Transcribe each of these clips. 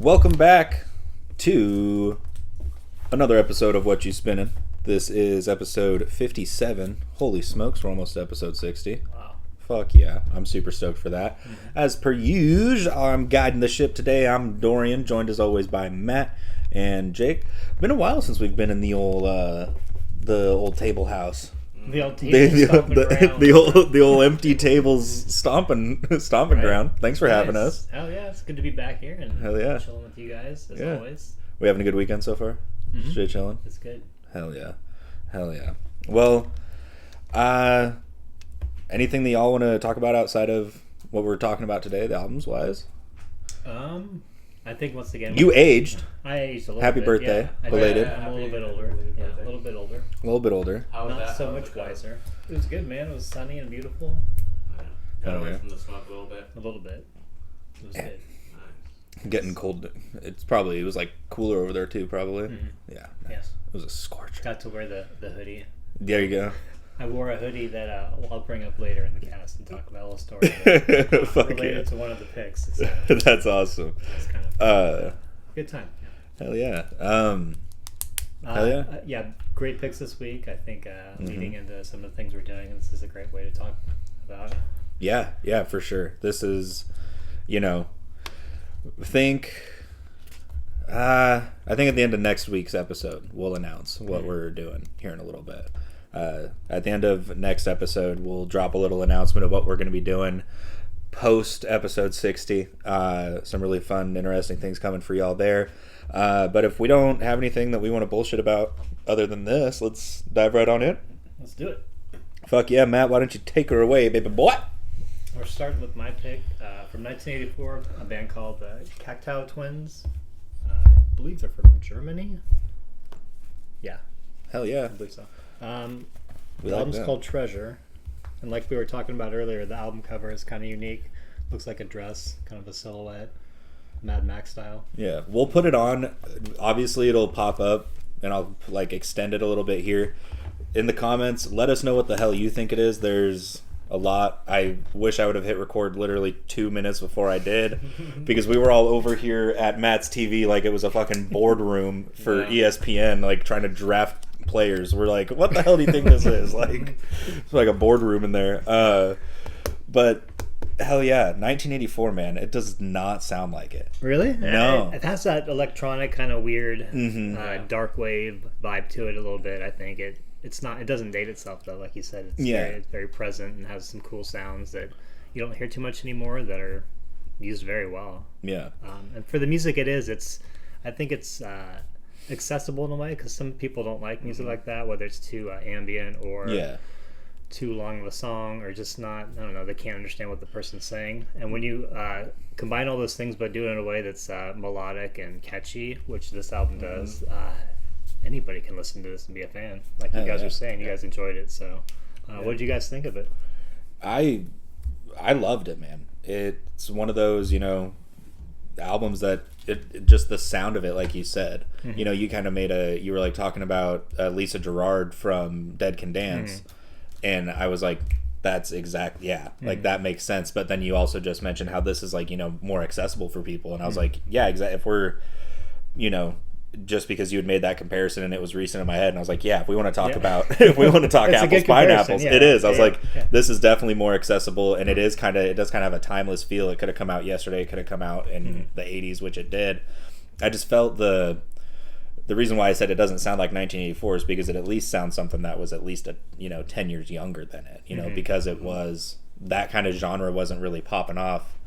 Welcome back to another episode of Whatchu Spinnin. This is episode 57. Holy smokes, we're almost to episode 60. Wow. Fuck yeah, I'm super stoked for that. As per usual, I'm guiding the ship today. I'm Dorian, joined as always by Matt and Jake. Been a while since we've been in the old table house. The old table the old empty tables stomping Right. ground. Thanks for having Nice. us. Hell yeah, it's good to be back here and Hell yeah. chilling with you guys as Yeah. always. We having a good weekend so far? Mhm. Straight chilling? It's good. Hell yeah. Hell yeah. Well, anything that y'all want to talk about outside of what we're talking about today, the albums wise? I think once again You aged. I aged a little Happy bit. birthday, Yeah, I belated. did. I'm a little bit older. Yeah, a little bit older. A little bit older. How was Not that? so How was much it going? wiser. It was good, man. It was sunny and beautiful. Got Oh, away yeah. from the smoke a little bit. A little bit. It was good. Nice. Getting cold. It was like cooler over there too, probably. Mhm. Yeah. Yeah. It was a scorcher. Got to wear the hoodie. There you go. I wore a hoodie that I'll bring up later in the cast and talk about a little story that Fuck related yeah. to one of the picks. So That's awesome. it's kind of good time. Yeah. Hell yeah. Hell yeah. Yeah, great picks this week. I think leading into some of the things we're doing, this is a great way to talk about. Yeah, for sure. This is, I think at the end of next week's episode, we'll announce what we're doing here in a little bit. At the end of next episode, we'll drop a little announcement of what we're going to be doing post episode 60. Some really fun, interesting things coming for y'all there. But if we don't have anything that we want to bullshit about other than this, let's dive right on in. Let's do it. Fuck yeah, Matt, why don't you take her away, baby boy? We're starting with my pick from 1984, a band called the Cocteau Twins. I believe they're from Germany. Yeah, Hell yeah. I believe so. We The like album's that. called Treasure. And like we were talking about earlier, the album cover is kind of unique. Looks like a dress, kind of a silhouette, Mad Max style. Yeah, we'll put it on. Obviously, it'll pop up, and I'll extend it a little bit here. In the comments, let us know what the hell you think it is. There's a lot. I wish I would have hit record literally 2 minutes before I did, because we were all over here at Matt's TV like it was a fucking boardroom for ESPN, trying to draft players. We're like, what the hell do you think this is? It's like a boardroom in there. But hell yeah, 1984, man. It does not sound like it. Really? No. It has that electronic kind of weird, Mhm. dark wave vibe to it a little bit. I think it doesn't date itself though, like you said. It's very present and has some cool sounds that you don't hear too much anymore that are used very well. Yeah. And for the music, I think it's accessible in a way because some people don't like music like that, whether it's too ambient or Yeah. too long of a song or just not, I don't know, they can't understand what the person's saying. And when you combine all those things but do it in a way that's melodic and catchy, which this album does, anybody can listen to this and be a fan. Like you Oh, guys yeah. were saying, you guys enjoyed it. So what did you guys think of it? I loved it, man. It's one of those, albums that it just the sound of it, like you said. You kind of you were talking about Lisa Gerrard from Dead Can Dance, and I was like, that's exactly, that makes sense. But then you also just mentioned how this is more accessible for people, and I was like, yeah, exactly. If we're, just because you had made that comparison and it was recent in my head, and I was like, yeah, if we want to talk about, if we want to talk It's a apples, good comparison, pineapples, yeah. it is. I was like, Yeah. this is definitely more accessible, and it does kind of have a timeless feel. It could have come out yesterday, it could have come out in the 80s, which it did. I just felt the reason why I said it doesn't sound like 1984 is because it at least sounds something that was at least 10 years younger than it, because it was, that kind of genre wasn't really popping off,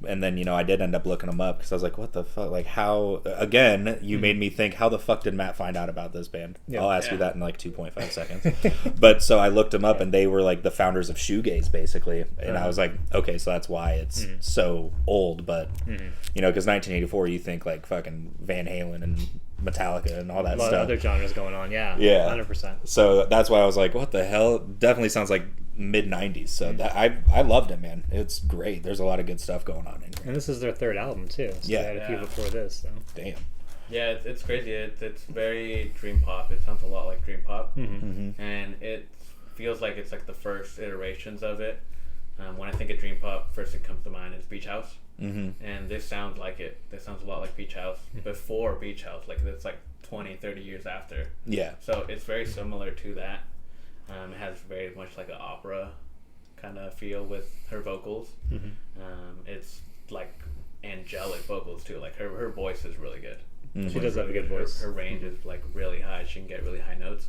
and then, I did end up looking them up because I was like, what the fuck? How, again, you made me think, how the fuck did Matt find out about this band? Yeah. I'll ask you that in 2.5 seconds. But so I looked them up, and they were the founders of shoegaze, basically. And I was like, okay, so that's why it's so old. But, because 1984, you think fucking Van Halen and Metallica and all that A lot stuff. of other genres going on, yeah. Yeah. 100%. So that's why I was like, what the hell? Definitely sounds like mid 90s. So that I loved it, man. It's great. There's a lot of good stuff going on in here. And this is their third album too. So Yeah. they had a few before this. So. Damn. Yeah, it's crazy. It's very dream pop. It sounds a lot like dream pop, Mm-hmm. and it feels like it's the first iterations of it. When I think of dream pop, first thing comes to mind is Beach House. Mm-hmm. And this sounds like it. This sounds a lot like Beach House before Beach House. Like it's like 20, 30 years after. Yeah. So it's very similar to that. It has very much like an opera kind of feel with her vocals. Mm-hmm. It's like angelic vocals too. Like her voice is really good. Mm-hmm. She does have a good voice. Her range is like really high. She can get really high notes.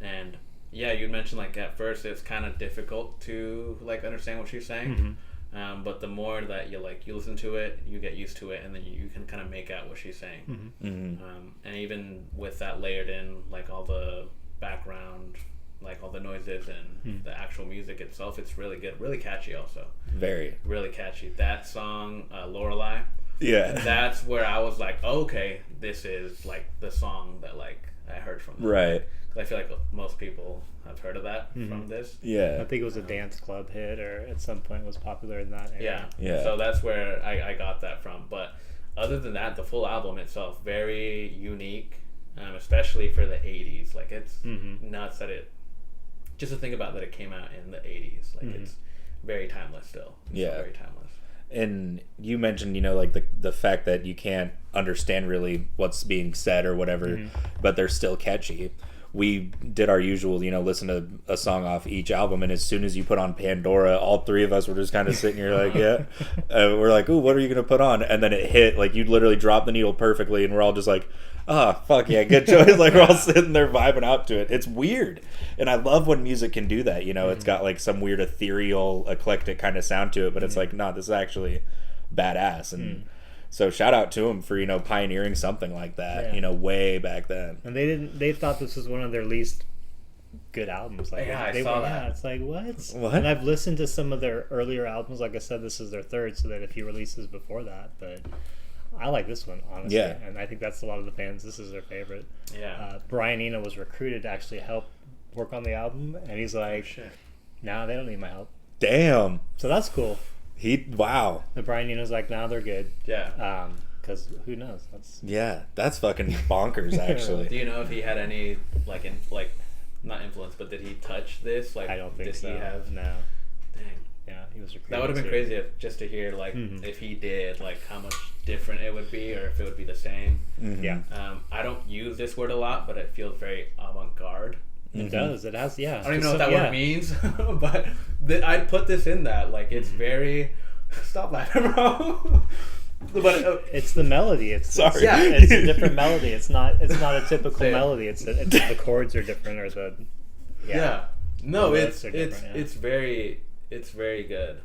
And yeah, you mentioned like at first it's kind of difficult to like understand what she's saying. Mm-hmm. But the more that you listen to it, you get used to it, and then you can kind of make out what she's saying. Mm-hmm. Mm-hmm. And even with that layered in, like all the background, like all the noises and the actual music itself, it's really good, really catchy. Also, Very. really catchy. That song, Lorelei. Yeah. That's where I was like, okay, this is like the song that like I heard from them. Right. 'Cause I feel like most people have heard of that from this. Yeah. I think it was a dance club hit, or at some point was popular in that area. Yeah. So that's where I got that from. But other than that, the full album itself, very unique, especially for the 80s. Like, it's nuts that it... Just to think about that it came out in the 80s. Like, it's very timeless still. It's still very timeless. And you mentioned, you know, like the fact that you can't understand really what's being said or whatever, but they're still catchy. We did our usual, you know, listen to a song off each album, and as soon as you put on Pandora, all three of us were just kind of sitting here like, yeah. We're like, ooh, what are you going to put on? And then it hit, like, you literally dropped the needle perfectly, and we're all just like, fuck yeah, good choice. Like, we're all sitting there vibing out to it. It's weird. And I love when music can do that, you know. It's got, like, some weird ethereal, eclectic kind of sound to it, but it's like, nah, this is actually badass. And so shout out to them for, you know, pioneering something like that, you know, way back then. And they thought this was one of their least good albums. Like, Yeah, I they saw were, that. Yeah, it's like, what? What? And I've listened to some of their earlier albums. Like I said, this is their third, so that a few releases before that. But I like this one, honestly. Yeah. And I think that's a lot of the fans. This is their favorite. Yeah. Brian Eno was recruited to actually help work on the album, and he's like, Shit. nah, they don't need my help. Damn. So that's cool. Wow. The Brian Eno's like, nah, they're good. Yeah. Because who knows? Yeah, that's fucking bonkers, Do actually. you know if he had any, like, not influence, but did he touch this? Like, I don't think did so. he have... No. Dang. Yeah, he was recruited. That would have been to- crazy just to hear, like, if he did, like, how much different it would be, or if it would be the same. Yeah. I don't use this word a lot, but it feels very avant-garde. It does. It has, yeah. I don't even know what that word means, but I'd put this in that. Like, it's very... Stop laughing, bro. But It's the melody. Sorry. It's a different melody. It's not a typical melody. It's the chords are different, or the no, The it's notes are different, it's very good.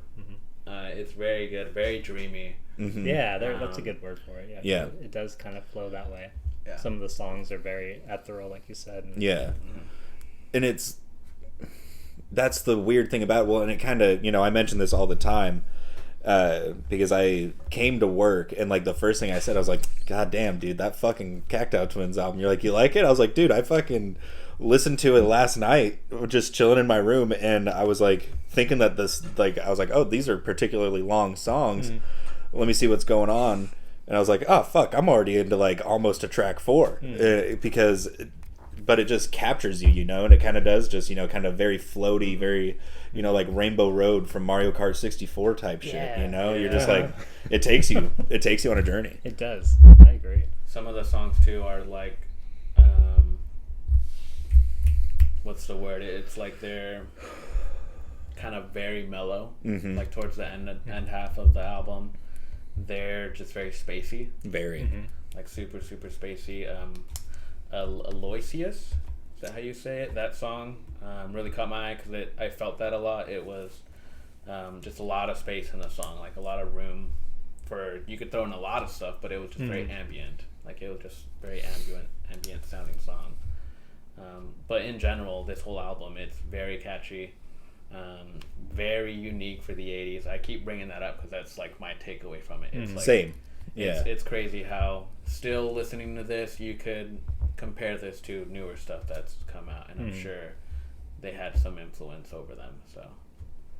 It's very good, very dreamy. Yeah, that's a good word for it. Yeah, Yeah. It does kind of flow that way. Yeah. Some of the songs are very ethereal, like you said. And Yeah. And that's the weird thing about it. Well, and it kind of, you know, I mention this all the time because I came to work and, like, the first thing I said, I was like, God damn, dude, that fucking Cocteau Twins album. You're like, you like it? I was like, dude, I fucking listened to it last night just chilling in my room, and I was like thinking that this, like, I was like, oh, these are particularly long songs. Let me see what's going on. And I was like, oh, fuck, I'm already into, like, almost to track 4 because... But it just captures you, you know, and it kind of does just, you know, kind of very floaty, very, you know, like Rainbow Road from Mario Kart 64 type shit, you know? You're just like, it takes you on a journey. It does. I agree. Some of the songs too are like, what's the word? It's like they're kind of very mellow, like towards the end half of the album. They're just very spacey, Very. like super spacey. Aloysius, is that how you say it? That song really caught my eye because I felt that a lot. It was just a lot of space in the song, like a lot of room for, you could throw in a lot of stuff, but it was just very ambient. Like, it was just very ambient sounding song. But in general, this whole album, it's very catchy, very unique for the 80s. I keep bringing that up because that's like my takeaway from it. It's like, Same. Yeah. It's crazy how still listening to this, you could compare this to newer stuff that's come out, and I'm sure they had some influence over them. So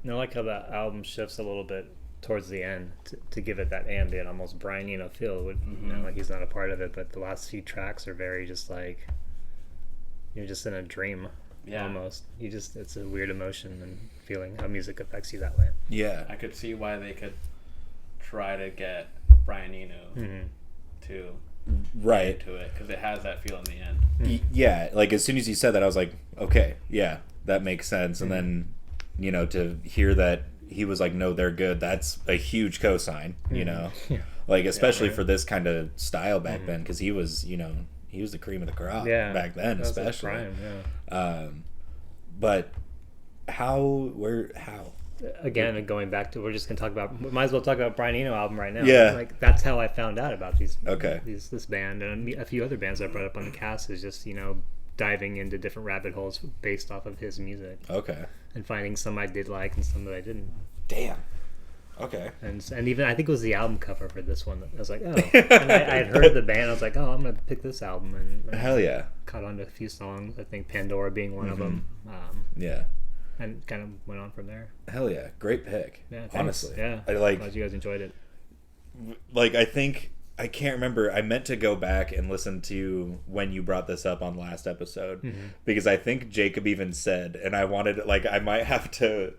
I like how that album shifts a little bit towards the end to give it that ambient, almost Brian Eno feel. You know, like he's not a part of it, but the last few tracks are very just like you're just in a dream. almost. It's a weird emotion and feeling how music affects you that way. Yeah. I could see why they could try to get Brian Eno to right to it, because it has that feel in the end. Yeah, like as soon as you said that, I was like, okay, yeah, that makes sense. And then, you know, to hear that he was like, no, they're good, that's a huge cosign, you know, like especially for this kind of style back then, because he was, you know, he was the cream of the crop back then, especially. Prime, but how? Again, going back to, we're just gonna talk about. We might as well talk about Brian Eno album right now. Yeah, like that's how I found out about these. Okay. This band and a few other bands I brought up on the cast is just, you know, diving into different rabbit holes based off of his music. Okay. And finding some I did like and some that I didn't. Damn. Okay. And even I think it was the album cover for this one. I was like, oh. And I had heard the band. I was like, oh, I'm gonna pick this album. And hell yeah. Caught on to a few songs. I think Pandora being one of them. Yeah. And kind of went on from there. Hell yeah, great pick. Yeah, honestly. Yeah, I like. Glad you guys enjoyed it. Like, I think I can't remember. I meant to go back and listen to when you brought this up on last episode, because I think Jacob even said, and I wanted, like, I might have to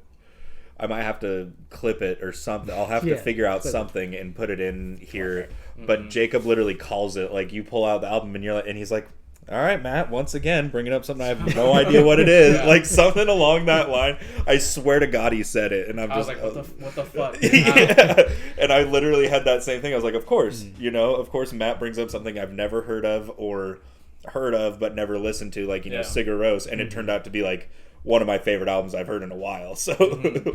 clip it or something. I'll have to figure out something and put it in here. But Jacob literally calls it, like, you pull out the album and you're like, and he's like, all right, Matt, once again, bringing up something I have no idea what it is. Like, something along that line. I swear to God he said it. And I was like, what the fuck? Yeah. And I literally had that same thing. I was like, of course, you know, of course Matt brings up something I've never heard of but never listened to, like, you know, Sigur Rós. And it turned out to be, like, one of my favorite albums I've heard in a while. So,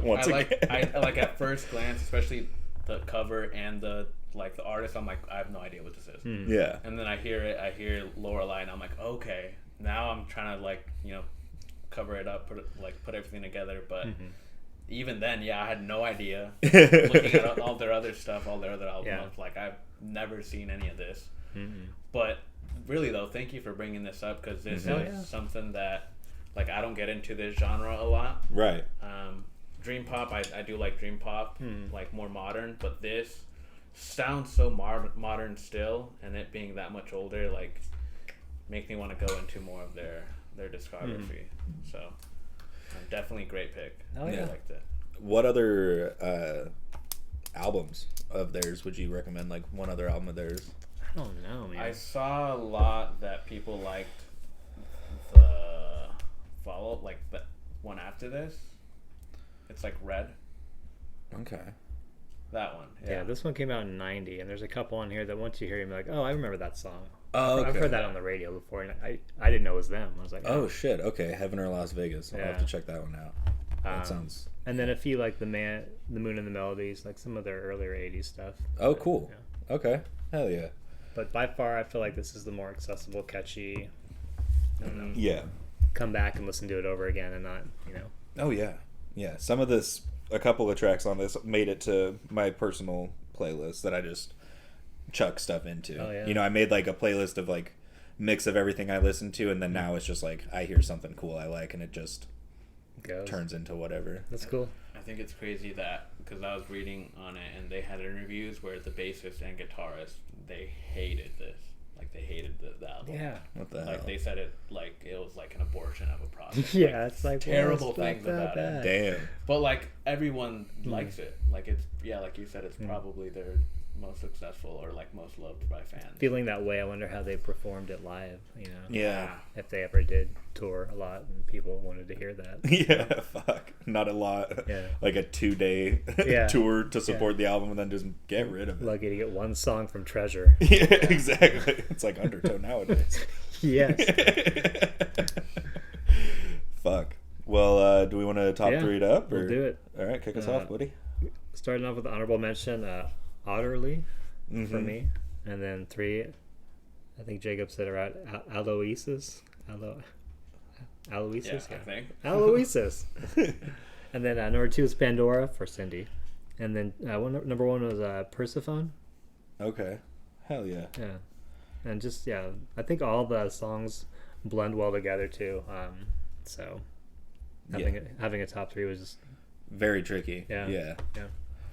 once again. I like at first glance, especially the cover and the artist, I'm like, I have no idea what this is. Yeah. And then I hear Lorelei, and I'm like, okay, now I'm trying to, like, you know, cover it up, put everything together. But even then, I had no idea. Looking at all their other stuff, all their other albums, I was like, I've never seen any of this. But really, though, thank you for bringing this up, because this is something that, like, I don't get into this genre a lot. Right. Dream pop, I do like dream pop, like more modern, but this sounds so modern still, and it being that much older, like, make me want to go into more of their discography. So definitely great pick. I liked it. What other albums of theirs would you recommend? Like, one other album of theirs? I don't know, man. I saw a lot that people liked the follow-up, like the one after this. It's like Red. Okay. That one. Yeah, this one came out in '90, and there's a couple on here that once you hear them, like, oh, I remember that song. Oh, okay. I've heard that on the radio before, and I didn't know it was them. I was like, oh shit, okay, Heaven or Las Vegas. I'll have to check that one out. That sounds. And then a few like the Moon and the Melodies, like some of their earlier '80s stuff. Oh, cool. Yeah. Okay, hell yeah. But by far, I feel like this is the more accessible, catchy. I don't know. Yeah. Come back and listen to it over again, and not, you know. Oh yeah, yeah. Some of this. A couple of tracks on this made it to my personal playlist that I just chuck stuff into. Oh, yeah. You know, I made like a playlist of like mix of everything I listened to, and then now it's just like I hear something cool I like, and it just turns into whatever. That's cool. I think it's crazy that, because I was reading on it, and they had interviews where the bassist and guitarist, they hated this. Like, they hated the album. Yeah. What the hell? Like, they said it was like an abortion of a project. Yeah, it's like terrible things about it. Damn. But, like, everyone likes it. Like, it's, like you said, it's probably their most successful or, like, most loved by fans. Feeling that way, I wonder how they performed it live, you know? Yeah. If they ever did tour a lot and people wanted to hear that. Yeah, fuck. Not a lot. Yeah. Like a 2-day tour to support the album and then just get rid of it. Lucky to get one song from Treasure. Yeah, exactly. It's like Undertow nowadays. Yes. Fuck. Well, do we want to top 3 it up? Or? We'll do it. All right, kick us off, buddy. Starting off with the honorable mention, Otterly for me. And then 3, I think Jacob said it right, Aloysius. Aloysius? Yeah, I think. Aloysius. And then number 2 is Pandora for Cindy. And then number 1 was Persephone. Okay. Hell yeah. Yeah. And just, I think all the songs blend well together too. So having a top 3 was just very tricky. Yeah.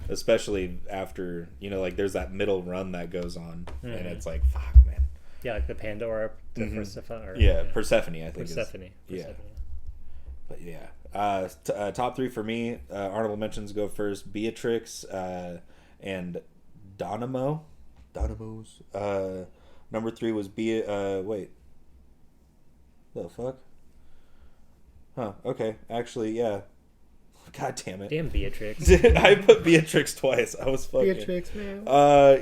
Especially after, you know, like there's that middle run that goes on, and it's like, fuck, man. Yeah, like the Pandora to Persephone. Persephone, I think. Persephone. But yeah, top 3 for me. Honorable mentions go first. Beatrix and Dynamo. Dynamos. Number 3 was wait. The fuck? Huh. Okay. Actually, yeah. God damn it. Damn Beatrix. I put Beatrix twice. I was fucking. Beatrix, man.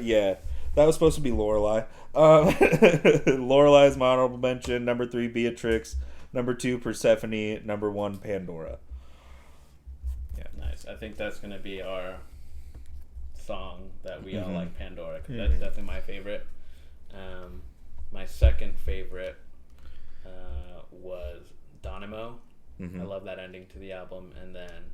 Yeah. That was supposed to be Lorelai. Lorelai is my honorable mention. Number 3, Beatrix. Number 2, Persephone. Number 1, Pandora. Yeah, nice. I think that's gonna be our song that we all like, Pandora, because that's definitely my favorite. My second favorite was Dynamo. I love that ending to the album, and then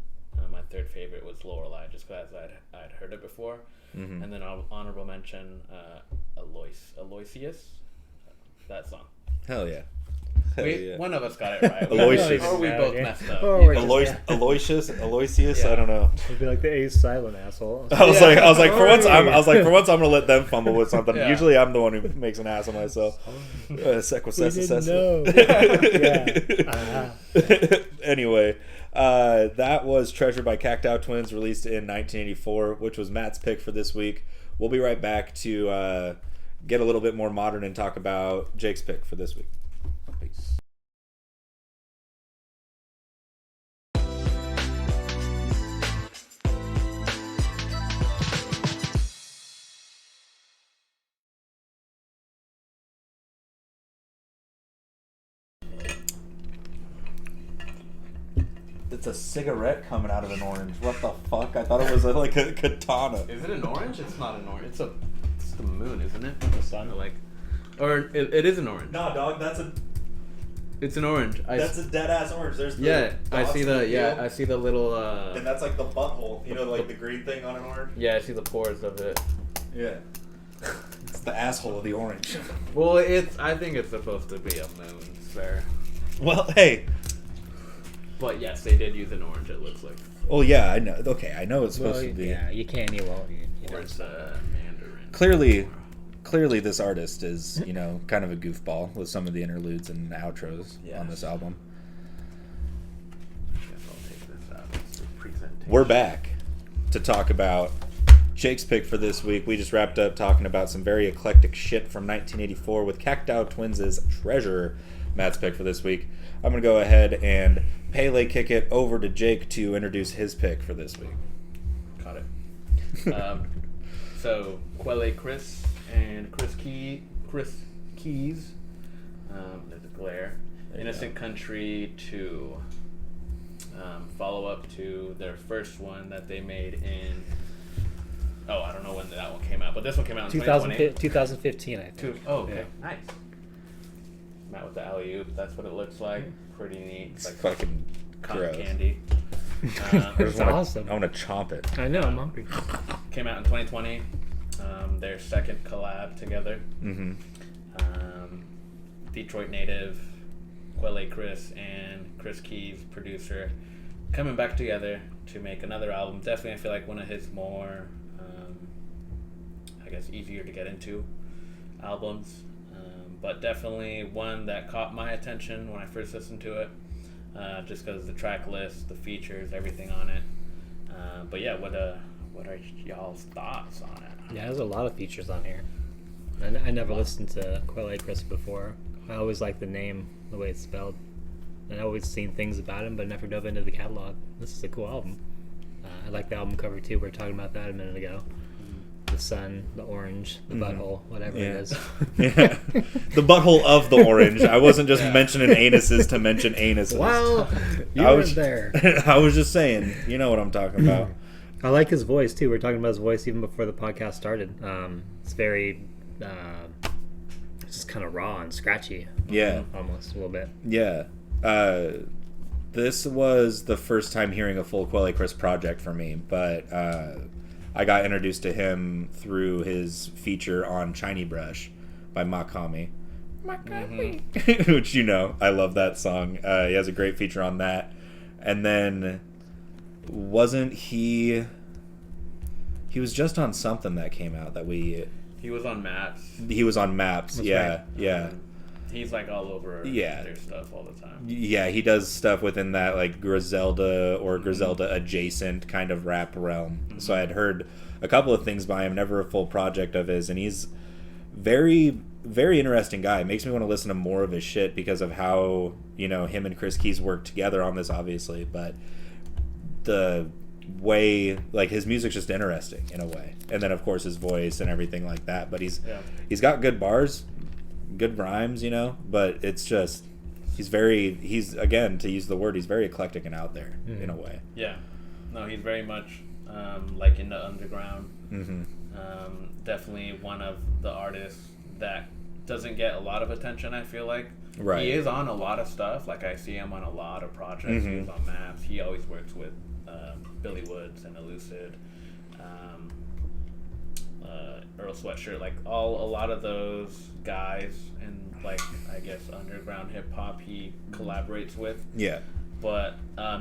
my third favorite was Lorelai, just because I'd heard it before. And then honorable mention Aloysius, that song. Hell yeah. Hell yeah. One of us got it right. Aloysius. Or we both messed up. Aloysius? Yeah. I don't know. It'd be like the A silent asshole. I was like, for once, I'm gonna let them fumble with something. Yeah. Usually, I'm the one who makes an ass of myself. Anyway, that was Treasure by Cocteau Twins, released in 1984, which was Matt's pick for this week. We'll be right back to get a little bit more modern and talk about Jake's pick for this week. Peace. It's a cigarette coming out of an orange. What the fuck? I thought it was like a katana. Is it an orange? It's not an orange. It's the moon, isn't it? The sun. Or it is an orange. No, dog. It's an orange. That's a dead ass orange. There's the I see I see the little. And that's like the butthole. You know, like the green thing on an orange. Yeah, I see the pores of it. Yeah. It's the asshole of the orange. Well, I think it's supposed to be a moon sphere. Well, hey. But yes, they did use an orange. It looks like. Oh yeah, I know. Okay, I know it's supposed to be. Yeah, you can't. You won't. Or it's Mandarin. Clearly, this artist is, kind of a goofball with some of the interludes and outros on this album. I guess I'll take this out. It's the presentation. We're back to talk about Jake's pick for this week. We just wrapped up talking about some very eclectic shit from 1984 with Cocteau Twins' Treasure. Matt's pick for this week. I'm going to go ahead and Pele kick it over to Jake to introduce his pick for this week. Got it. So, Quelle Chris and Chris Keys. There's a glare. Innocent Country 2. Follow up to their first one that they made in. I don't know when that one came out, but this one came out in 2015, I think. Okay. Yeah. Nice. Matt with the alley-oop, that's what it looks like. Pretty neat. It's like fucking cotton gross. candy. It's awesome. I want to chomp it. I know, I'm hungry. Came out in 2020. Their second collab together. Mm-hmm. Detroit native Quelle Chris and Chris Keys, producer, coming back together to make another album. Definitely, I feel like one of his more, easier to get into albums. But definitely one that caught my attention when I first listened to it, just because the track list, the features, everything on it. But yeah, what are y'all's thoughts on it? Yeah, there's a lot of features on here. I never listened to Quelle Chris before. I always liked the name, the way it's spelled. And I always seen things about him, but never dove into the catalog. This is a cool album. I like the album cover too. We were talking about that a minute ago. The sun, the orange, the butthole, whatever it is. Yeah. The butthole of the orange. I wasn't just mentioning anuses to mention anuses. Well, you weren't there. I was just saying, you know what I'm talking about. I like his voice too. We were talking about his voice even before the podcast started. It's very, just kind of raw and scratchy. Yeah. Almost a little bit. Yeah. This was the first time hearing a full Quelle Chris project for me, but I got introduced to him through his feature on Shiny Brush by Makami. Which I love that song. He has a great feature on that. And then wasn't he was just on something that came out that he was on Maps. He was on Maps. That's yeah. right. Yeah. He's like all over their stuff all the time. Yeah, he does stuff within that like Griselda or Griselda adjacent kind of rap realm. So I had heard a couple of things by him, never a full project of his, and he's very, very interesting guy. It makes me want to listen to more of his shit because of how, you know, him and Chris Keys worked together on this, obviously, but the way, like, his music's just interesting in a way, and then of course his voice and everything like that. But he's got good bars, good rhymes, you know, but it's just he's again, to use the word, he's very eclectic and out there in a way. No, he's very much like in the underground. Definitely one of the artists that doesn't get a lot of attention, I feel like. He is on a lot of stuff, like I see him on a lot of projects. He's on Maps. He always works with Billy Woods and Elucid, Earl Sweatshirt, like a lot of those guys, and like I guess underground hip hop he collaborates with. But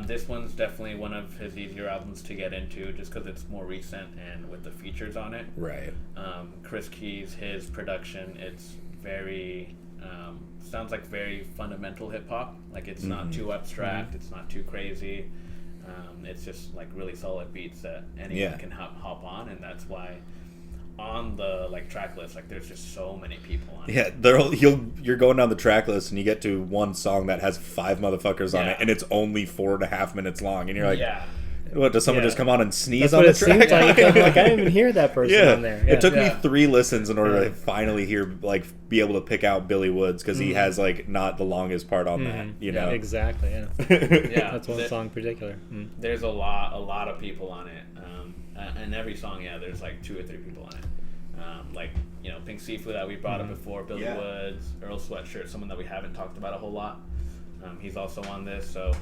this one's definitely one of his easier albums to get into, just because it's more recent and with the features on it. Chris Keys, his production, it's very sounds like very fundamental hip hop. Like it's not too abstract, it's not too crazy. It's just like really solid beats that anyone can hop on, and that's why on the like track list, like there's just so many people on it. You're going down the track list and you get to one song that has 5 motherfuckers on it, and it's only 4.5 minutes long, and you're like, what, does someone just come on and sneeze on the track? Like I didn't even hear that person on there. It took me 3 listens in order to finally be able to pick out Billy Woods, because he has like not the longest part on that, you know. Exactly. That's one song in particular. There's a lot of people on it, and every song, there's like 2 or 3 people on it. Like, you know, Pink Seafood that we brought up before, Billy Woods, Earl Sweatshirt, someone that we haven't talked about a whole lot. He's also on this, so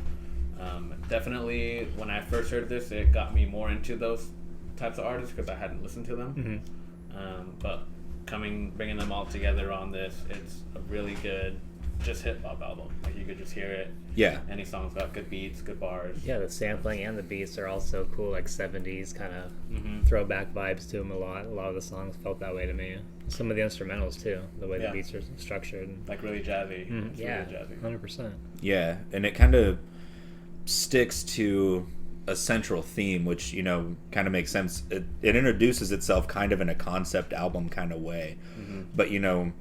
definitely when I first heard this, it got me more into those types of artists because I hadn't listened to them. But bringing them all together on this, it's a really good just hip hop album. Like you could just hear it. Any song's got good beats, good bars. The sampling and the beats are also cool, like 70s kind of throwback vibes to them a lot. A lot of the songs felt that way to me. Some of the instrumentals too, the way the beats are structured. Like really jazzy. Really jazzy. 100%. Yeah, and it kind of sticks to a central theme, which, you know, kind of makes sense. It introduces itself kind of in a concept album kind of way. But, you know,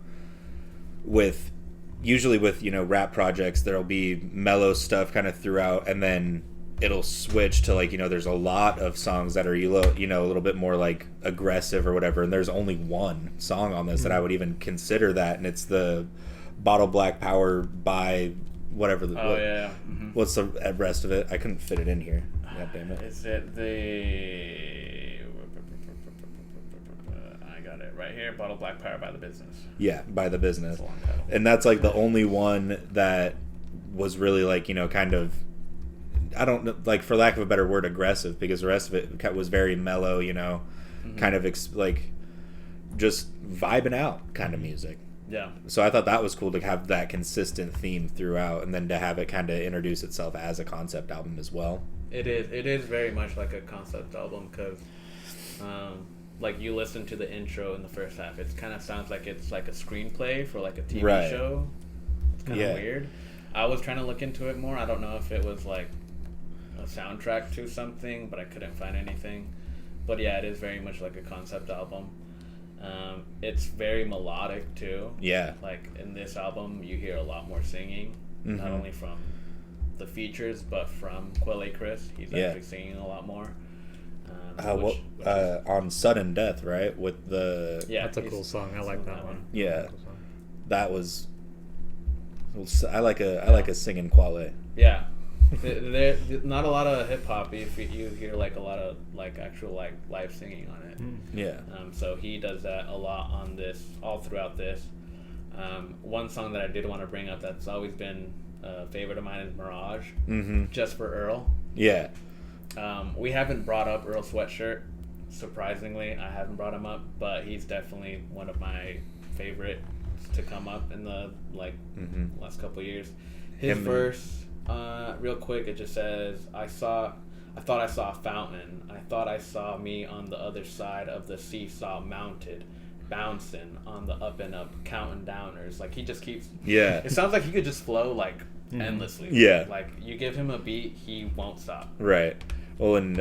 usually with, you know, rap projects, there'll be mellow stuff kind of throughout, and then it'll switch to, like, you know, there's a lot of songs that are, you know, a little bit more like aggressive or whatever, and there's only one song on this that I would even consider that, and it's the Bottle Black Power by whatever what's the rest of it? I couldn't fit it in here. God damn it. Is it I got it right here, Bottle Black Power by The Business. Yeah, by The Business. That's a long title. And that's like the only one that was really like, you know, kind of, I don't know, like, for lack of a better word, aggressive, because the rest of it was very mellow, you know, kind of like just vibing out kind of music. So I thought that was cool to have that consistent theme throughout, and then to have it kind of introduce itself as a concept album as well. It is very much like a concept album, because like you listen to the intro in the first half, it kind of sounds like it's like a screenplay for like a TV show. It's kind of weird. I was trying to look into it more. I don't know if it was like a soundtrack to something, but I couldn't find anything. But it is very much like a concept album. It's very melodic too. Like in this album, you hear a lot more singing, not only from the features, but from Quelle Chris. He's actually singing a lot more. On Sudden Death, right? With the that's a cool song. I like that one. That was. I like a singing Quelle. There's not a lot of hip hop. If you hear like a lot of like actual like live singing on it. So he does that a lot on this, all throughout this. One song that I did want to bring up that's always been a favorite of mine is Mirage. Just for Earl. We haven't brought up Earl Sweatshirt. Surprisingly, I haven't brought him up, but he's definitely one of my favorites to come up in the last couple of years. His verse, real quick, it just says, I thought I saw a fountain. I thought I saw me on the other side of the seesaw mounted. bouncing on the up and up, counting downers. Like he just keeps. Yeah. It sounds like he could just flow like endlessly. Yeah. Like you give him a beat, he won't stop. Right. Well, and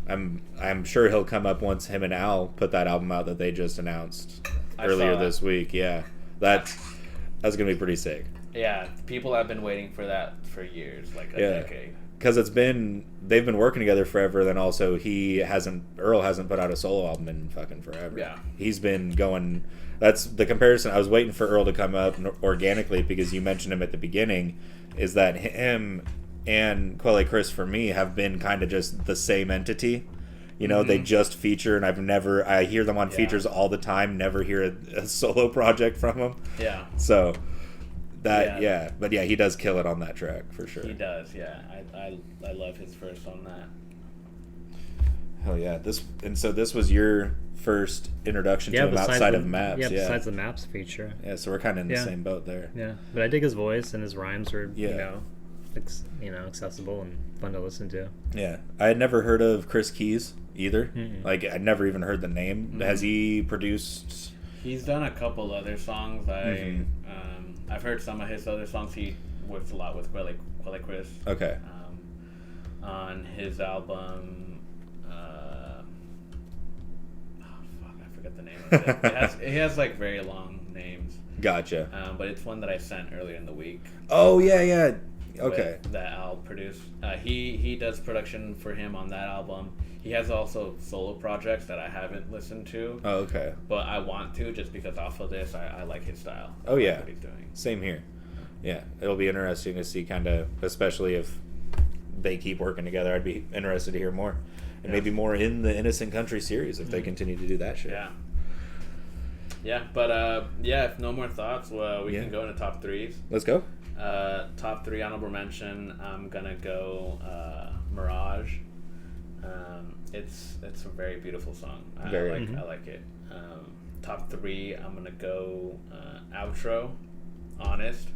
I'm sure he'll come up once him and Al put that album out that they just announced earlier this week. Yeah, that's gonna be pretty sick. Yeah, people have been waiting for that for years, like a decade. Because they've been working together forever. Then also Earl hasn't put out a solo album in fucking forever. Yeah, he's been going. That's the comparison. I was waiting for Earl to come up organically because you mentioned him at the beginning. Is that him and Quelle Chris for me have been kind of just the same entity. You know, they just feature, and I hear them on features all the time. Never hear a solo project from them. Yeah. So but yeah, he does kill it on that track for sure. He does, yeah. I love his verse on that. Hell yeah! This was your first introduction to him outside of Maps. Yeah, besides the Maps feature. Yeah, so we're kind of in the same boat there. Yeah, but I dig his voice, and his rhymes are accessible and fun to listen to. Yeah, I had never heard of Chris Keys either. Like I'd never even heard the name. Has he produced? He's done a couple other songs. I've heard some of his other songs. He works a lot with Quelle Chris. Okay. On his album, I forget the name of it. It has like very long names. Gotcha. But it's one that I sent earlier in the week. Oh yeah. Okay. That Al produced. He does production for him on that album. He has also solo projects that I haven't listened to. Oh, okay. But I want to, just because off of this, I like his style. Oh yeah. What he's doing. Same here. Yeah, it'll be interesting to see, kind of, especially if they keep working together. I'd be interested to hear more, and maybe more in the Innocent Country series if they continue to do that shit. Yeah. Yeah, but if no more thoughts, we can go into top threes. Let's go. Top three honorable mention. I'm gonna go Mirage. It's a very beautiful song. I like it. Top three. I'm gonna go Outro. Honest.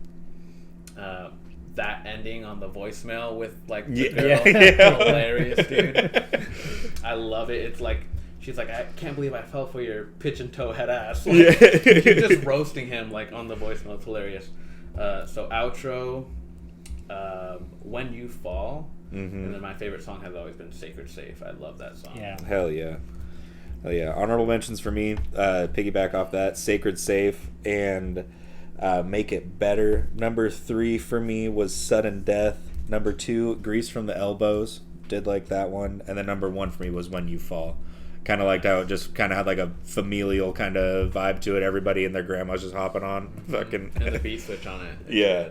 That ending on the voicemail with like the girl, hilarious, dude. I love it. It's like she's like, I can't believe I fell for your pitch and toe head ass. Like, she's just roasting him like on the voicemail. It's hilarious. So Outro, When You Fall, and then my favorite song has always been Sacred Safe. I love that song. Yeah. Hell yeah. Honorable mentions for me, piggyback off that, Sacred Safe and Make It Better. Number 3 for me was Sudden Death. Number 2, Grease from the Elbows. Did like that one. And then number 1 for me was When You Fall. Kind of liked how it just kind of had like a familial kind of vibe to it. Everybody and their grandma's just hopping on. Fucking. And the beat switch on it. Yeah.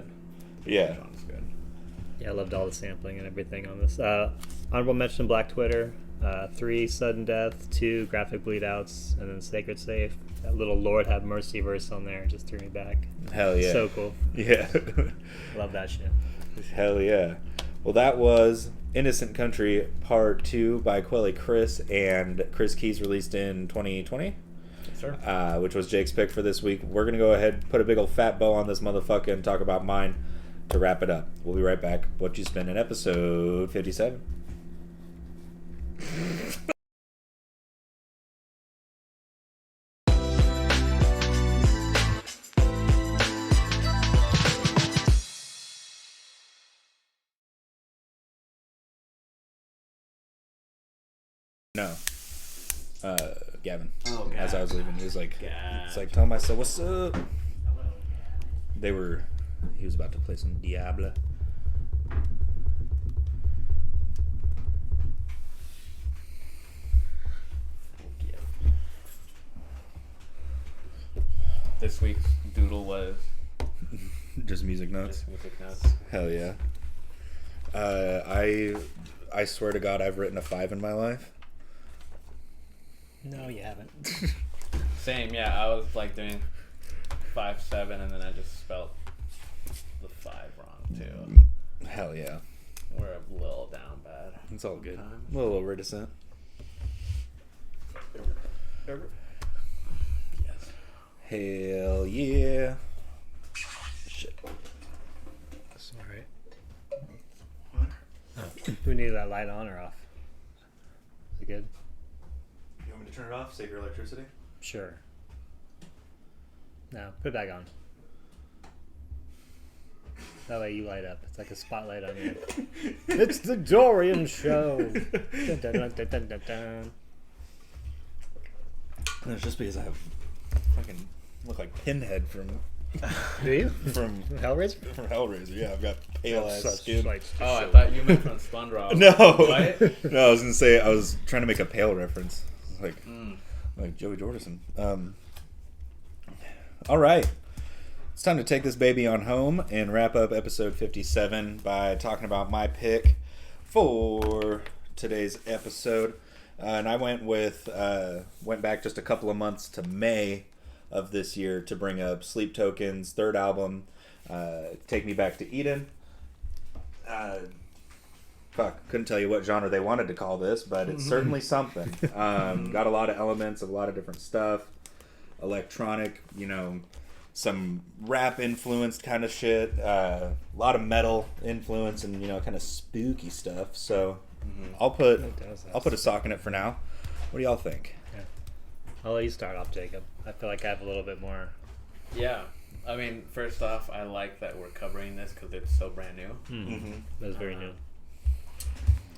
Yeah. It's good. Yeah, I loved all the sampling and everything on this. Honorable mention, Black Twitter. 3, Sudden Death. 2, Graphic Bleed Outs. And then Sacred Safe. That little Lord Have Mercy verse on there just threw me back. Hell yeah. So cool. Yeah. Love that shit. Hell yeah. Well, that was Innocent Country Part 2 by Quelle Chris and Chris Keys, released in 2020. Yes, sir. Which was Jake's pick for this week. We're going to go ahead and put a big old fat bow on this motherfucker and talk about mine to wrap it up. We'll be right back. Whatchu Spinnin, episode 57. No. Gavin. Oh, God. As I was leaving, he was like, God. it's like, tell myself, what's up? He was about to play some Diablo. This week's doodle was Just music notes. Hell yeah. I swear to God, I've written a 5 in my life. No, you haven't. Same, yeah. I was like doing 5-7, and then I just spelled the 5 wrong too. Hell yeah. We're a little down bad. It's all good. Sometimes. A little reticent. Yes. Hell yeah. Shit. That's alright. Do we need that light on or off? Is it good? You want me to turn it off? Save your electricity? Sure. No, put it back on. That way you light up. It's like a spotlight on you. It's the Dorian Show. Dun, dun, dun, dun, dun, dun, dun. And it's just because I have fucking look like Pinhead from Do you? from Hellraiser? from Hellraiser. Yeah, I've got pale ass skin. Oh, I thought you meant from SpongeBob. No, What? no, I was gonna say I was trying to make a pale reference, like Joey Jordison. All right, it's time to take this baby on home and wrap up episode 57 by talking about my pick for today's episode. And I went back just a couple of months to May of this year to bring up Sleep Token's third album, Take Me Back to Eden. Couldn't tell you what genre they wanted to call this, but it's certainly something. Got a lot of elements of a lot of different stuff. Electronic, some rap influenced kind of shit. A lot of metal influence and, kind of spooky stuff. So I'll put a sock in it for now. What do y'all think? Yeah. I'll let you start off, Jacob. I feel like I have a little bit more. Yeah. I mean, first off, I like that we're covering this because it's so brand new. That was very new.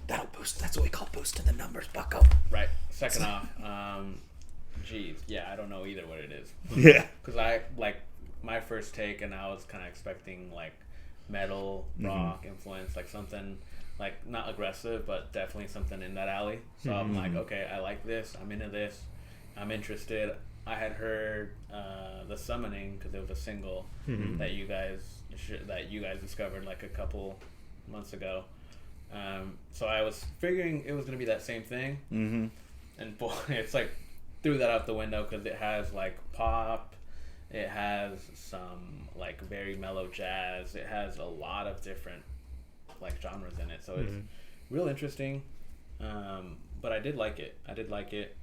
That'll boost. That's what we call boosting the numbers, bucko. Right. Second off, I don't know either what it is. Yeah. Because I, my first take, and I was kind of expecting, metal, rock influence, something, not aggressive, but definitely something in that alley. So I'm like, okay, I like this. I'm into this. I'm interested. I had heard The Summoning, because it was a single that you guys discovered, a couple months ago. So I was figuring it was going to be that same thing. And boy, it's threw that out the window because it has pop, it has some very mellow jazz, it has a lot of different genres in it, so it's real interesting. But I did like it.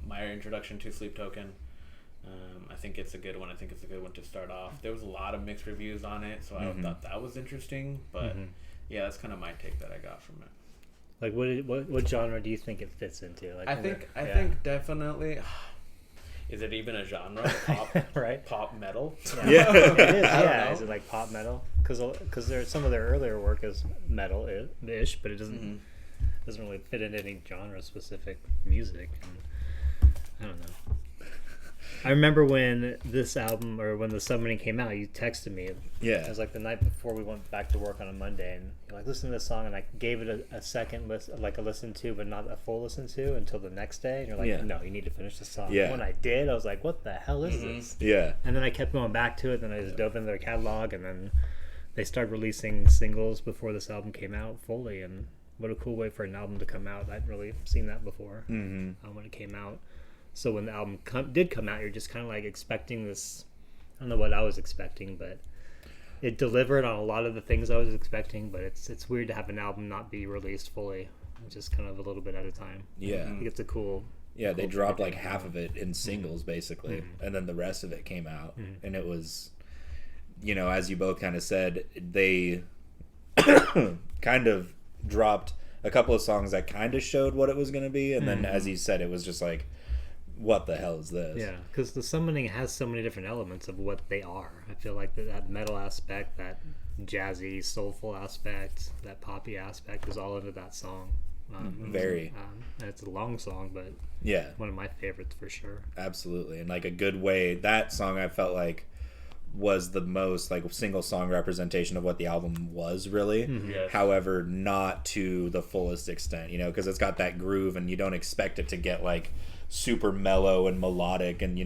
My introduction to Sleep Token, I think it's a good one. I think it's a good one to start off. There was a lot of mixed reviews on it, so I thought that was interesting, but yeah, that's kind of my take that I got from it. What genre do you think it fits into? I think definitely. Is it even a genre? Pop, right? Pop metal. Yeah, it is. Yeah, is it pop metal? Because some of their earlier work is metal-ish, but it doesn't really fit into any genre specific music. And I don't know. I remember when this album or when The Summoning came out, you texted me. Yeah. It was the night before we went back to work on a Monday, and you're listen to this song, and I gave it a second listen to, but not a full listen to until the next day. And you're no, you need to finish the song. Yeah. When I did, I was like, what the hell is this? Yeah. And then I kept going back to it, then I just dove into their catalog, and then they started releasing singles before this album came out fully, and what a cool way for an album to come out. I'd really seen that before when it came out. So when the album did come out, you're just kind of expecting this. I don't know what I was expecting, but it delivered on a lot of the things I was expecting. But it's weird to have an album not be released fully, just kind of a little bit at a time. Yeah, I think it's a cool. Yeah, they dropped half of it in singles basically, and then the rest of it came out, and it was, as you both kind of said, they kind of dropped a couple of songs that kind of showed what it was going to be, and then as you said, it was just what the hell is this? Yeah, because The Summoning has so many different elements of what they are. I feel like that metal aspect, that jazzy, soulful aspect, that poppy aspect is all into that song. Very. And it's a long song, but yeah, one of my favorites for sure. Absolutely, and a good way. That song I felt was the most single song representation of what the album was really. Yes. However, not to the fullest extent, because it's got that groove, and you don't expect it to get super mellow and melodic and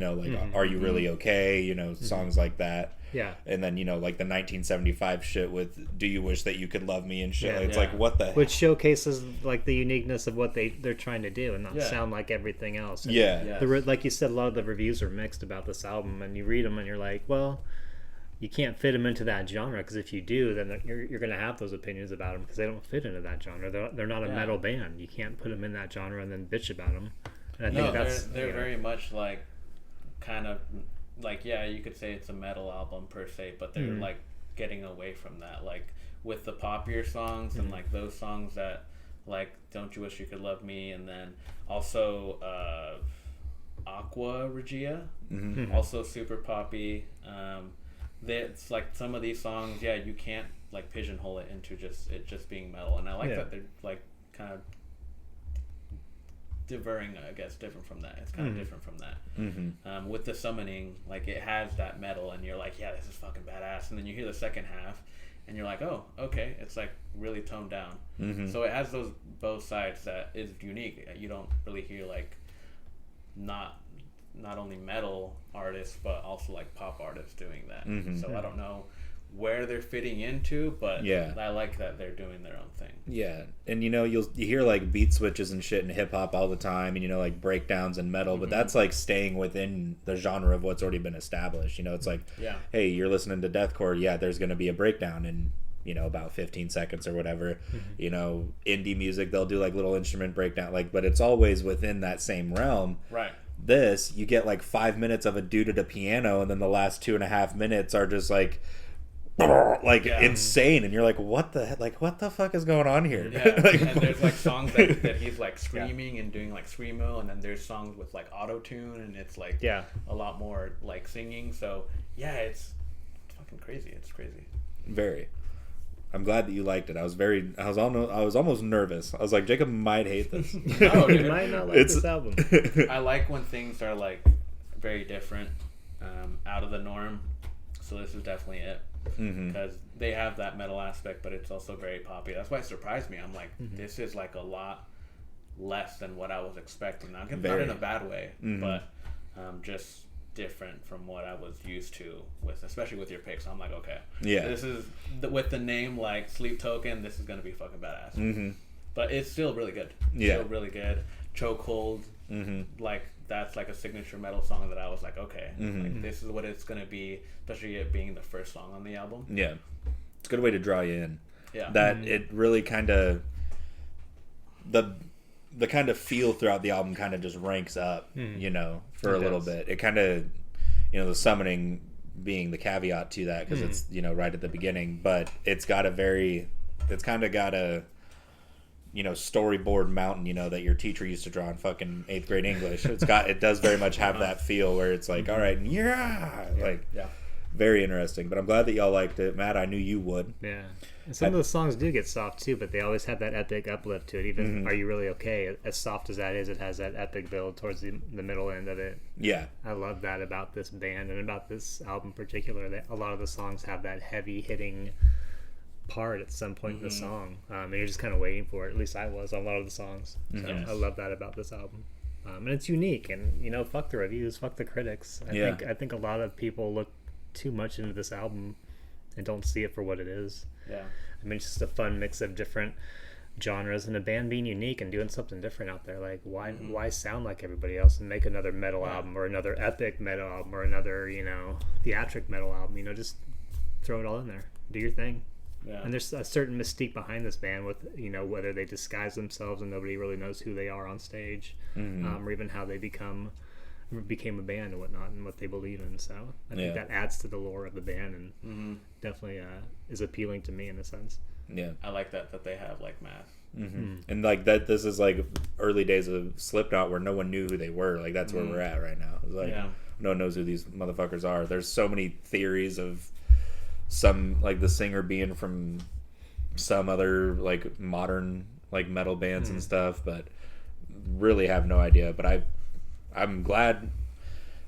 Are You Really Okay, songs like that. Yeah. And then the 1975 shit with Do You Wish That You Could Love Me and shit. Yeah. It's what the which showcases the uniqueness of what they're trying to do and not sound like everything else. And yeah. like you said, a lot of the reviews are mixed about this album, and you read them and you're like, well, you can't fit them into that genre, because if you do, then you're going to have those opinions about them because they don't fit into that genre. They're not a metal band. You can't put them in that genre and then bitch about them. And I think they're very much kind of you could say it's a metal album per se, but they're getting away from that, with the poppier songs and those songs that Don't You Wish You Could Love Me, and then also Aqua Regia, Mm-hmm. also super poppy. It's like some of these songs, yeah, you can't like pigeonhole it into just being metal, and I like that they're like kind of diverting, I guess, different from that. It's kind of different from that. Mm-hmm. With the summoning, like it has that metal, and you're like, yeah, this is fucking badass, and then you hear the second half, and you're like, oh, okay, it's like really toned down. Mm-hmm. So it has those both sides that is unique. You don't really hear like not only metal artists but also like pop artists doing that. Mm-hmm. So I don't know where they're fitting into, but yeah, I like that they're doing their own thing. Yeah, and you know you hear like beat switches and shit in hip hop all the time, and you know like breakdowns and metal, but that's like staying within the genre of what's already been established. You know, it's like, hey, you're listening to deathcore, yeah, there's going to be a breakdown in, you know, about 15 seconds or whatever. You know, indie music, they'll do like little instrument breakdown, like, but it's always within that same realm. Right. This, you get like 5 minutes of a dude at a piano, and then the last 2.5 minutes are just like insane, and you're like, what the fuck is going on here? Like, and there's like songs that he's like screaming and doing like screamo, and then there's songs with like auto tune, and it's like a lot more like singing. So yeah, it's fucking crazy. It's crazy. Very. I'm glad that you liked it. I was almost nervous. I was like, Jacob might hate this. No, you might not like this album. I like when things are like very different, out of the norm. So this is definitely it, because they have that metal aspect, but it's also very poppy. That's why it surprised me. I'm like, this is like a lot less than what I was expecting. Not in a bad way, but just different from what I was used to with, especially with your picks. So I'm like, okay, this is with the name like Sleep Token. This is gonna be fucking badass. But it's still really good. Still really good. Chokehold, like that's like a signature metal song that I was like, okay, like this is what it's gonna be, especially it being the first song on the album. Yeah, it's a good way to draw you in. Yeah, that it really kind of the kind of feel throughout the album kind of just ranks up, you know, for a little bit. It kind of, you know, the summoning being the caveat to that, because it's, you know, right at the beginning, but it's kind of got a, you know, storyboard mountain, you know, that your teacher used to draw in fucking 8th grade English. It does very much have that feel where it's like, all right, very interesting. But I'm glad that y'all liked it. Matt, I knew you would. Yeah. And some of the songs do get soft too, but they always have that epic uplift to it. Even Are You Really Okay? As soft as that is, it has that epic build towards the middle end of it. Yeah. I love that about this band and about this album in particular, that a lot of the songs have that heavy hitting part at some point in the song. And you're just kind of waiting for it. At least I was on a lot of the songs. So I love that about this album. And it's unique, and, you know, fuck the reviews, fuck the critics. I think a lot of people look too much into this album and don't see it for what it is. Yeah. I mean, it's just a fun mix of different genres and a band being unique and doing something different out there. Like, why sound like everybody else and make another metal album or another epic metal album or another, you know, theatric metal album? You know, just throw it all in there. Do your thing. Yeah. And there's a certain mystique behind this band with, you know, whether they disguise themselves and nobody really knows who they are on stage, or even how they became a band and whatnot and what they believe in. So I think that adds to the lore of the band and definitely is appealing to me in a sense. Yeah, I like that they have like math. And like that, this is like early days of Slipknot where no one knew who they were. Like that's where we're at right now. It's like no one knows who these motherfuckers are. There's so many theories of some, like the singer being from some other like modern like metal bands and stuff, but really have no idea. But I'm glad.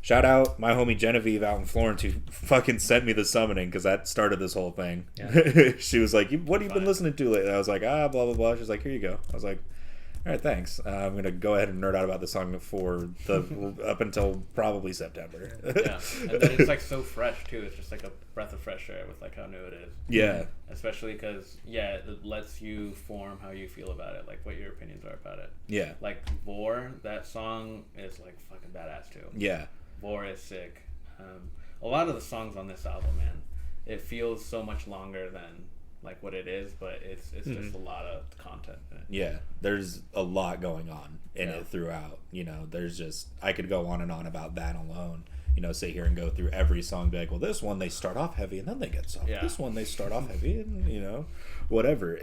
Shout out my homie Genevieve out in Florence who fucking sent me the summoning, because that started this whole thing. Yeah. She was like, what have you been listening to lately? I was like, blah, blah, blah. She's like, here you go. I was like, all right, thanks. I'm going to go ahead and nerd out about the song for up until probably September. Yeah. And then it's like so fresh too. It's just like a breath of fresh air with like how new it is. Yeah. Especially because, it lets you form how you feel about it, like what your opinions are about it. Yeah. Like Vor, that song is like fucking badass too. Yeah. Vor is sick. A lot of the songs on this album, man, it feels so much longer than like what it is, but it's just a lot of content in it. Yeah, there's a lot going on in it throughout. You know, there's just, I could go on and on about that alone. You know, sit here and go through every song, be like, well, this one they start off heavy and then they get soft. Yeah. This one they start off heavy and, you know, whatever.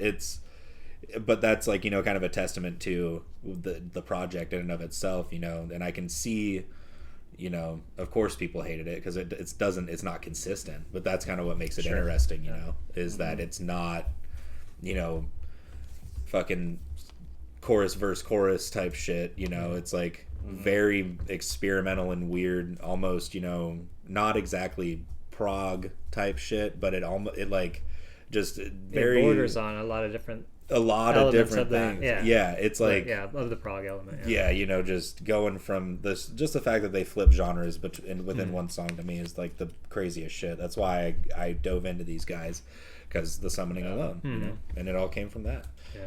But that's like, you know, kind of a testament to the project in and of itself, you know, and I can see you know, of course people hated it because it's not consistent. But that's kind of what makes it Sure. interesting, you know, is that it's not, you know, fucking chorus verse chorus type shit. You know, it's like very experimental and weird, almost, you know, not exactly prog type shit, but it like just very It borders on a lot of different a lot of elements different of that, things. yeah. Yeah, it's like of the prog element. yeah, you know, just going from this, just the fact that they flip genres within one song to me is like the craziest shit. That's why I dove into these guys, because the summoning alone, you know, and it all came from that. Yeah.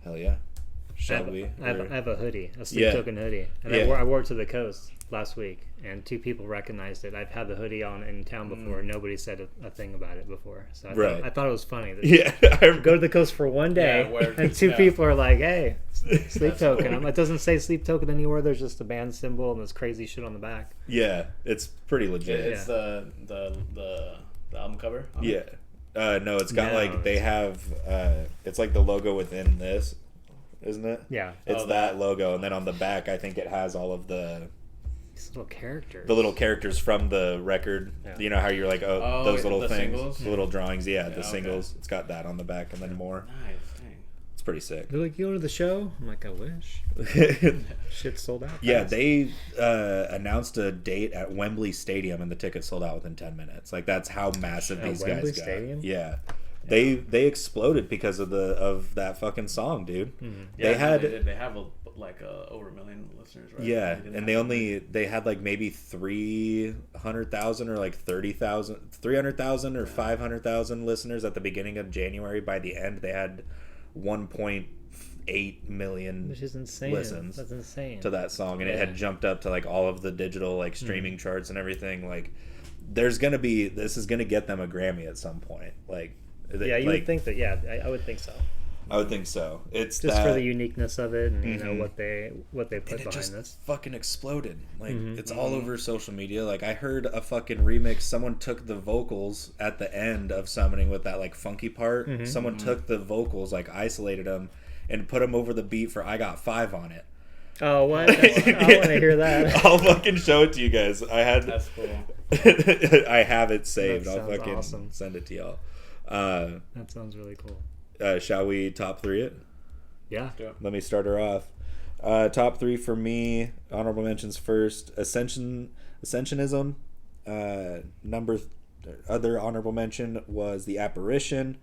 Hell yeah. I Shall have, we? I have, Or- I have a hoodie, a Sleep Yeah. Token hoodie, and Yeah. I wore it to the coast last week, and 2 people recognized it. I've had the hoodie on in town before. Nobody said a thing about it before, so Right. I thought it was funny. That Yeah, go to the coast for one day, Yeah, where- and 2 yeah. people are like, "Hey, Sleep That's Token." cool. It doesn't say Sleep Token anywhere. There's just a band symbol and this crazy shit on the back. yeah, it's pretty legit. It's the album cover. on it? Yeah. No, it's got No, like they have it's like the logo within this, isn't it? Yeah, It's Oh, that that. logo, and then on the back I think it has all of the these little characters. little characters from the record. Yeah. You know how you're like, Oh, those yeah, little the things, singles? the little drawings. Yeah, Yeah, the okay. singles. It's got that on the back, and then more. Nice. Dang. It's pretty sick. They're like, "You go to the show?" I'm like, "I wish." Shit's sold out. Yeah, fast. they announced a date at Wembley Stadium, and the tickets sold out within 10 minutes. Like that's how massive At these Wembley guys got. Stadium? Yeah. They exploded because of that fucking song, dude. Yeah, They had they have over 1 million listeners, right? yeah, didn't and have- they had like maybe 300,000 or like 300,000 or 500,000 listeners at the beginning of January. By the end, they had 1.8 million Which is insane. listens That's insane. to that song, and it Yeah. had jumped up to like all of the digital like streaming charts and everything. Like this is gonna get them a Grammy at some point. Like Yeah, you would think that. Yeah, I would think so. I would think so. It's Just that, for the uniqueness of it, and you know Mhm. what they put and it behind just this. fucking exploded. Like Mhm. it's all over social media. Like I heard a fucking remix. Someone took the vocals at the end of Summoning with that like funky part. Mhm. Someone took the vocals, like isolated them, and put them over the beat for "I Got 5" on it. Oh, what? I want to hear that. I'll fucking show it to you guys. I had That's cool. I have it saved. That I'll sounds fucking awesome. send it to y'all. That sounds really cool. Shall we top 3 it? Yeah. Do it. Let me start her off. Top 3 for me. Honorable mentions first. Ascensionism. Other honorable mention was The Apparition.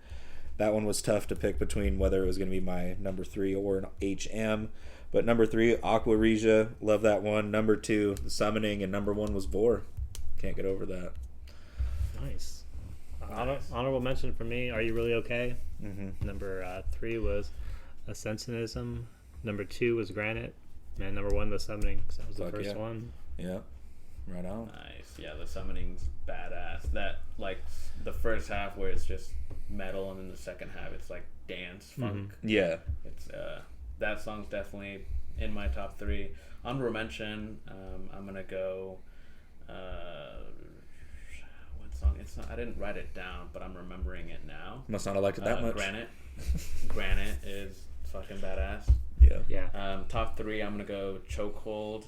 That one was tough to pick between whether it was going to be my number 3 or an HM. But number 3, Aqua Regia. Love that one. Number 2, The Summoning. And number 1 was Vor. Can't get over that. Nice. Honorable mention for me. Are You Really Okay? Mm-hmm. Number 3 was Ascensionism. Number 2 was Granite. And number 1, The Summoning. 'Cause that was the Fuck first yeah. one. Yeah. Right on. Nice. Yeah, the summoning's badass. That like the first half where it's just metal, and then the second half it's like dance funk. Yeah. It's that song's definitely in my top 3. Honorable mention. I'm gonna go. What song? It's not. I didn't write it down, but I'm remembering it now. Must not have liked it that much. Granite. Granite is fucking badass. Yeah. Yeah. Top 3, I'm gonna go Chokehold,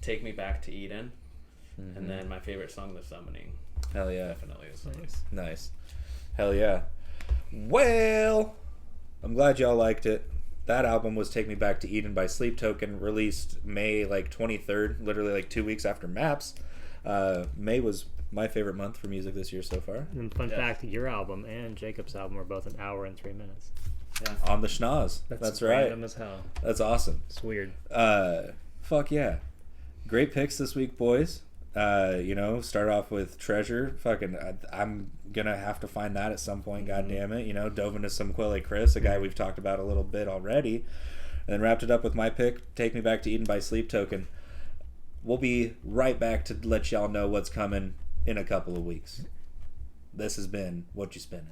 Take Me Back to Eden, and then my favorite song, The Summoning. Hell yeah. Definitely The Summoning. Nice. Nice. Hell yeah. Well, I'm glad y'all liked it. That album was Take Me Back to Eden by Sleep Token, released May like 23rd, literally like 2 weeks after Maps. May was my favorite month for music this year so far. And fun Yeah. fact, your album and Jacob's album are both 1 hour and 3 minutes. Yeah. On the schnoz. That's right. Random as hell. That's awesome. It's weird. Fuck yeah. Great picks this week, boys. Start off with Treasure. Fucking, I'm gonna have to find that at some point. God damn it. Dove into some Quelle, a guy we've talked about a little bit already, and then wrapped it up with my pick, Take Me Back to Eden by Sleep Token. We'll be right back to let y'all know what's coming in a couple of weeks. This has been Whatchu Spinnin'.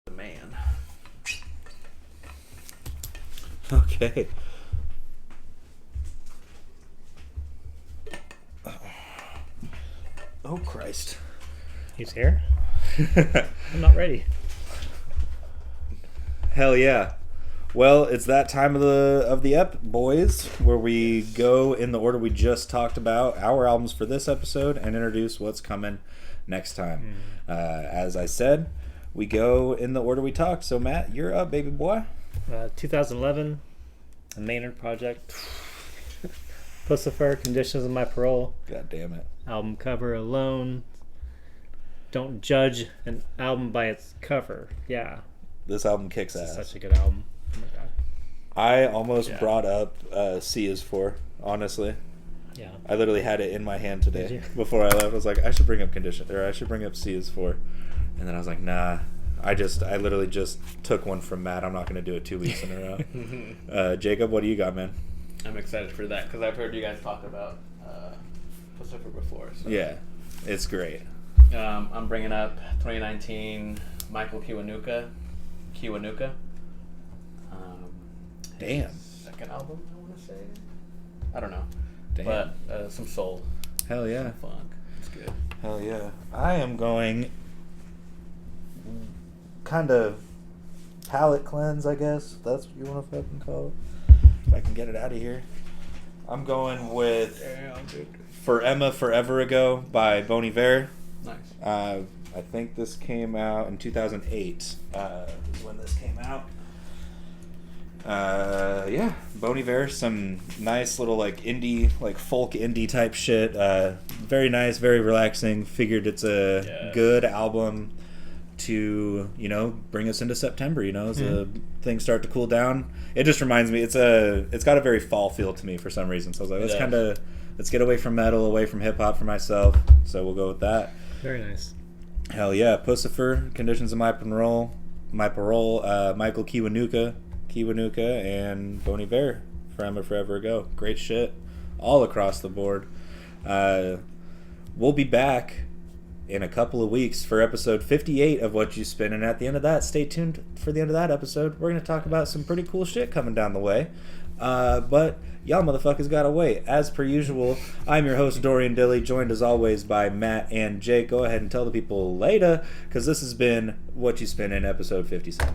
The man. Okay. Oh, Christ. He's here? I'm not ready. Hell yeah. Well, it's that time of the ep, boys, where we go in the order we just talked about, our albums for this episode, and introduce what's coming next time. As I said, we go in the order we talked. So, Matt, you're up, baby boy. 2011, The Maynard Project. Pussifer, Conditions of My Parole. God damn it. Album cover alone. Don't judge an album by its cover. Yeah. This album kicks This ass. is such a good album. Oh my god. I almost brought up C is For, honestly. Yeah. I literally had it in my hand Did today you? before I left. I was like, I should bring up I should bring up C is For. And then I was like, nah. I literally just took one from Matt. I'm not going to do it 2 weeks in a row. Jacob, what do you got, man? I'm excited for that because I've heard you guys talk about Pussifer before. So. Yeah, it's great. I'm bringing up 2019 Michael Kiwanuka. Damn. Second album, I want to say. I don't know. Damn. But some soul. Hell yeah. Some funk. It's good. Hell yeah. I am going kind of palate cleanse, I guess. If that's what you want to fucking call it. If I can get it out of here. I'm going with For Emma Forever Ago by Bon Iver. Nice. I think this came out in 2008. Is when this came out. Yeah, Bon Iver, some nice little like indie, like folk indie type shit. Very nice, very relaxing. Figured it's a good album to, bring us into September, as things start to cool down. It just reminds me, it's got a very fall feel to me for some reason. So I was like, let's get away from metal, away from hip hop for myself. So we'll go with that. Very nice. Hell yeah, Pussifer, Conditions of My Parole, Michael Kiwanuka, and Bon Iver, Forever Forever Ago. Great shit, all across the board. We'll be back in a couple of weeks for episode 58 of Whatchu Spinnin. At the end of that, stay tuned for the end of that episode. We're going to talk about some pretty cool shit coming down the way. But y'all motherfuckers gotta wait. As per usual, I'm your host, Dorian Dilly, joined as always by Matt and Jake. Go ahead and tell the people later, because this has been Whatchu Spinnin, episode 57.